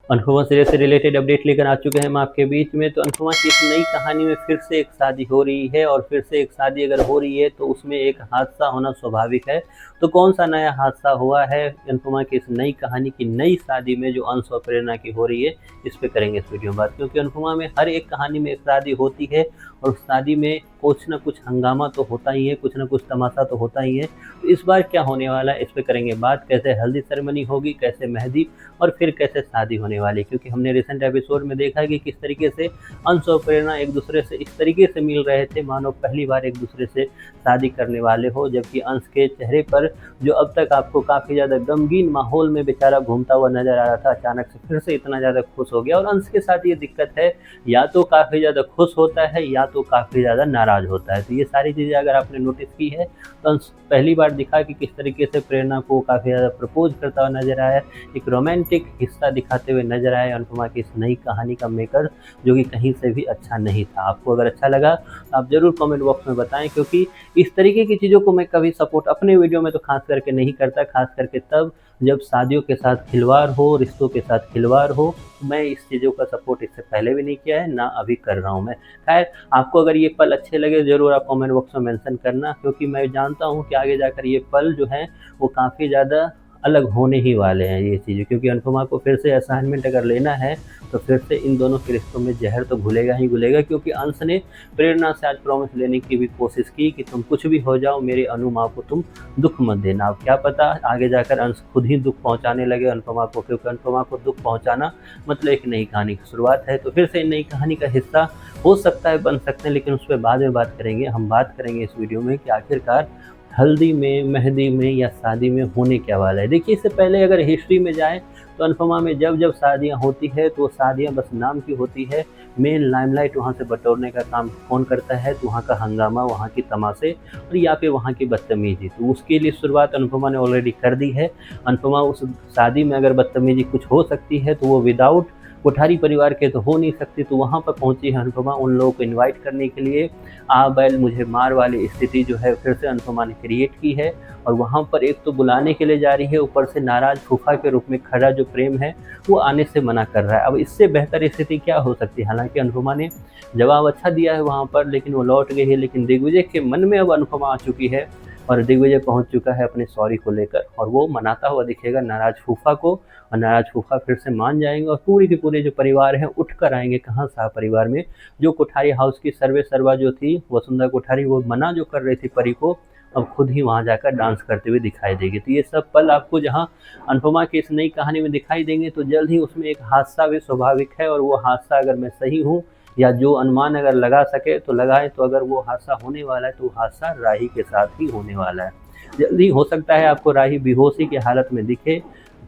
Anupama serial से related update लेकर आ चुके हैं हम आपके बीच में। तो अनुपमा की इस नई कहानी में फिर से एक शादी हो रही है, और फिर से एक शादी अगर हो रही है तो उसमें एक हादसा होना स्वाभाविक है। तो कौन सा नया हादसा हुआ है अनुपमा की इस नई कहानी की नई शादी में जो अंश और प्रेरणा की हो रही है, इस पे करेंगे इस वीडियो में बात। क्योंकि अनुपमा में हर एक कहानी में एक शादी होती है, और उस शादी में कुछ ना कुछ हंगामा तो होता ही है, कुछ ना कुछ तमाशा तो होता ही है। तो इस बार क्या होने वाला है, इस पे करेंगे बात। कैसे हल्दी सेरेमनी होगी, कैसे मेहंदी, और फिर कैसे शादी होने वाली है। क्योंकि हमने रिसेंट एपिसोड में देखा है कि किस तरीके से अंश और प्रेरणा एक दूसरे से इस तरीके से मिल रहे थे मानो पहली बार एक दूसरे से शादी करने वाले हो। जबकि अंश के चेहरे पर जो अब तक आपको काफ़ी ज़्यादा गमगीन माहौल में बेचारा घूमता हुआ नजर आ रहा था, अचानक से फिर से इतना ज़्यादा खुश हो गया। और अंश के साथ ये दिक्कत है, या तो काफ़ी ज़्यादा खुश होता है या तो काफ़ी ज़्यादा नाराज़ होता है। तो ये सारी चीज़ें अगर आपने नोटिस की है तो अंश पहली बार दिखा कि किस तरीके से प्रेरणा को काफ़ी ज़्यादा प्रपोज करता हुआ नजर आया, एक रोमांटिक हिस्सा दिखाते हुए नजर आया अनुपमा की इस नई कहानी का मेकर, जो कि कहीं से भी अच्छा नहीं था। आपको अगर अच्छा लगा तो आप ज़रूर कमेंट बॉक्स में बताएं। क्योंकि इस तरीके की चीज़ों को मैं कभी सपोर्ट अपने वीडियो में तो खास करके नहीं करता, खास करके तब जब शादियों के साथ खिलवाड़ हो, रिश्तों के साथ खिलवाड़ हो। मैं इस चीज़ों का सपोर्ट इससे पहले भी नहीं किया है, ना अभी कर रहा हूँ मैं। खैर, आपको अगर ये पल अच्छे लगे ज़रूर आप कमेंट बॉक्स में मेंशन करना। क्योंकि मैं जानता हूँ कि आगे जाकर ये पल जो हैं वो काफ़ी ज़्यादा अलग होने ही वाले हैं ये चीज़ें। क्योंकि अनुपमा को फिर से असाइनमेंट अगर लेना है तो फिर से इन दोनों के रिश्तों में जहर तो घुलेगा ही घुलेगा। क्योंकि अंश ने प्रेरणा से आज प्रॉमिस लेने की भी कोशिश की कि तुम कुछ भी हो जाओ, मेरी अनु माँ को तुम दुख मत देना। अब क्या पता आगे जाकर अंश खुद ही दुख पहुँचाने लगे अनुपमा को। क्योंकि अनुपमा को दुख पहुँचाना मतलब एक नई कहानी की शुरुआत है। तो फिर से नई कहानी का हिस्सा हो सकता है, बन सकते हैं, लेकिन उस पर बाद में बात करेंगे। हम बात करेंगे इस वीडियो में कि आखिरकार हल्दी में, मेहंदी में या शादी में होने क्या वाला है। देखिए, इससे पहले अगर हिस्ट्री में जाएँ तो अनुपमा में जब जब शादियाँ होती है तो शादियाँ बस नाम की होती है। मेन लाइमलाइट वहाँ से बटोरने का काम कौन करता है, तो वहाँ का हंगामा, वहाँ की तमाशे, और या फिर वहाँ की बदतमीजी। तो उसके लिए शुरुआत अनुपमा ने ऑलरेडी कर दी है। अनुपमा उस शादी में अगर बदतमीजी कुछ हो सकती है तो वो विदाउट कोठारी परिवार के तो हो नहीं सकती। तो वहाँ पर पहुँची है अनुपमा उन लोगों को इनवाइट करने के लिए। आ बैल मुझे मार वाली स्थिति जो है फिर से अनुपमा ने क्रिएट की है। और वहाँ पर एक तो बुलाने के लिए जा रही है, ऊपर से नाराज़ फूफा के रूप में खड़ा जो प्रेम है वो आने से मना कर रहा है। अब इससे बेहतर स्थिति क्या हो सकती है। हालांकि अनुपमा ने जवाब अच्छा दिया है वहाँ पर, लेकिन वो लौट गई है। लेकिन दिग्विजय के मन में अब अनुपमा आ चुकी है, और दिग्विजय पहुंच चुका है अपने सॉरी को लेकर, और वो मनाता हुआ दिखेगा नाराज फूफा को। और नाराज फूफा फिर से मान जाएंगे, और पूरी के पूरे जो परिवार हैं उठ कर आएंगे कहाँ शाह परिवार में। जो कोठारी हाउस की सर्वे सर्वा जो थी वसुंधरा कोठारी, वो मना जो कर रही थी परी को, अब खुद ही वहाँ जाकर डांस करते हुए दिखाई देगी। तो ये सब पल आपको जहाँ अनुपमा की इस नई कहानी में दिखाई देंगे, तो जल्द ही उसमें एक हादसा भी स्वाभाविक है। और वो हादसा अगर मैं सही हूँ या जो अनुमान अगर लगा सके तो लगाएं, तो अगर वो हादसा होने वाला है तो वो हादसा राही के साथ ही होने वाला है। जल्दी हो सकता है आपको राही बेहोशी की हालत में दिखे,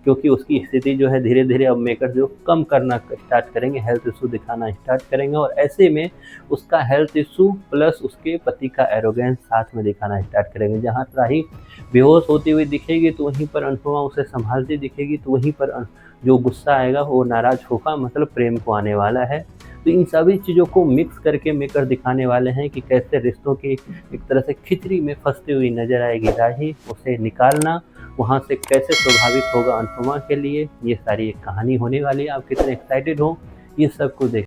क्योंकि उसकी स्थिति जो है धीरे धीरे अब मेकर जो कम करना स्टार्ट करेंगे, हेल्थ इशू दिखाना स्टार्ट करेंगे। और ऐसे में उसका हेल्थ इशू प्लस उसके पति का एरोगेंस साथ में दिखाना स्टार्ट करेंगे। जहाँ राही बेहोश होती हुई दिखेगी तो वहीं पर अनुपमा उसे संभालती दिखेगी, तो वहीं पर जो गुस्सा आएगा वो नाराज फूफा मतलब प्रेम को आने वाला है। तो इन सभी चीज़ों को मिक्स करके मेकर दिखाने वाले हैं कि कैसे रिश्तों की एक तरह से खिचड़ी में फंसती हुई नजर आएगी राही, उसे निकालना वहाँ से कैसे स्वाभाविक होगा अनुपमा के लिए। ये सारी एक कहानी होने वाली है। आप कितने एक्साइटेड हो ये सब को देख